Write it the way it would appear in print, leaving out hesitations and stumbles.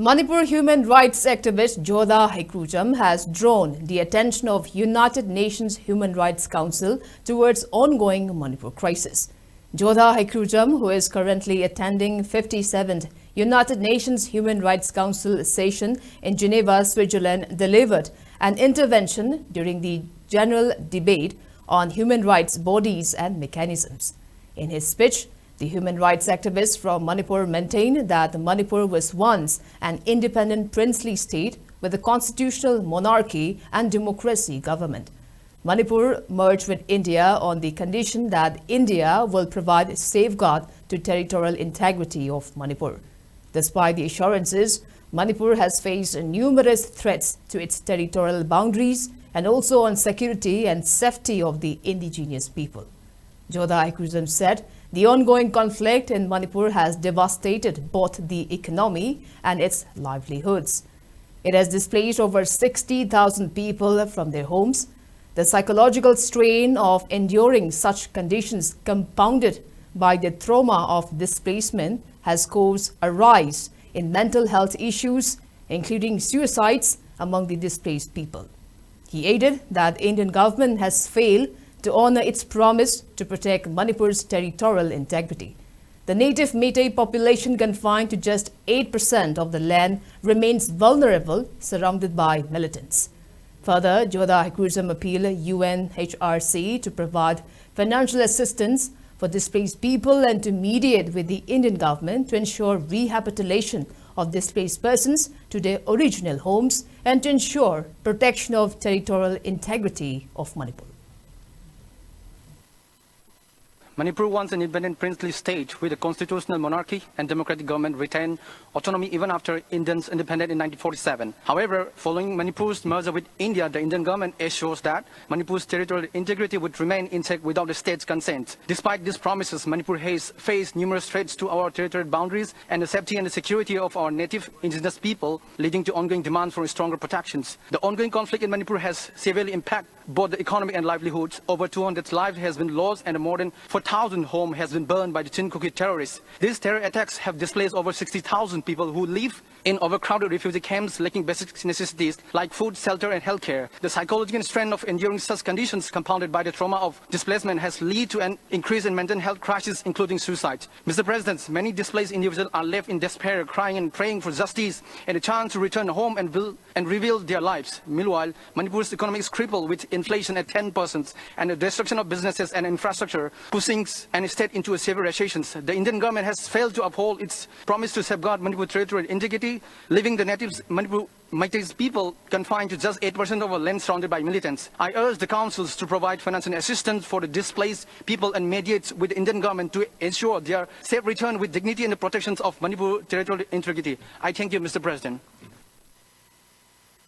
Manipur human rights activist Jodha has drawn the attention of United Nations Human Rights Council towards ongoing Manipur crisis. Jodha, who is currently attending 57th United Nations Human Rights Council session in Geneva, Switzerland, delivered an intervention during the general debate on human rights bodies and mechanisms. In his speech, the human rights activist from Manipur maintained that Manipur was once an independent princely state with a constitutional monarchy and democracy government. Manipur merged with India on the condition that India will provide safeguard to territorial integrity of Manipur. Despite the assurances, Manipur has faced numerous threats to its territorial boundaries and also on security and safety of the indigenous people. Jodha said the ongoing conflict in Manipur has devastated both the economy and its livelihoods. It has displaced over 60,000 people from their homes. The psychological strain of enduring such conditions, compounded by the trauma of displacement, has caused a rise in mental health issues, including suicides among the displaced people. He added that the Indian government has failed to honor its promise to protect Manipur's territorial integrity. The native Meitei population, confined to just 8% of the land, remains vulnerable, surrounded by militants. Further, Jodha appealed Unhrc to provide financial assistance for displaced people and to mediate with the Indian government to ensure rehabilitation of displaced persons to their original homes and to ensure protection of territorial integrity of Manipur. Manipur, once an independent princely state with a constitutional monarchy and democratic government, retained autonomy even after Indians independence in 1947. However, following Manipur's merger with India, the Indian government assures that Manipur's territorial integrity would remain intact without the state's consent. Despite these promises, Manipur has faced numerous threats to our territorial boundaries and the safety and the security of our native indigenous people, leading to ongoing demands for stronger protections. The ongoing conflict in Manipur has severely impacted both the economy and livelihoods. Over 200 lives has been lost and more than 4,000 homes has been burned by the Chinkuki terrorists. These terror attacks have displaced over 60,000 people who live in overcrowded refugee camps lacking basic necessities like food, shelter and healthcare. The psychological strength of enduring such conditions, compounded by the trauma of displacement, has led to an increase in mental health crises, including suicide. Mr. President, many displaced individuals are left in despair, crying and praying for justice and a chance to return home and rebuild their lives. Meanwhile, Manipur's economy is crippled with inflation at 10% and the destruction of businesses and infrastructure, pushing and state into a severe recession. The Indian government has failed to uphold its promise to safeguard Manipur territorial integrity, leaving the natives Manipur Meitei people confined to just 8% of our land surrounded by militants. I urge the councils to provide financial assistance for the displaced people and mediate with the Indian government to ensure their safe return with dignity and the protections of Manipur territorial integrity. I thank you, Mr. President.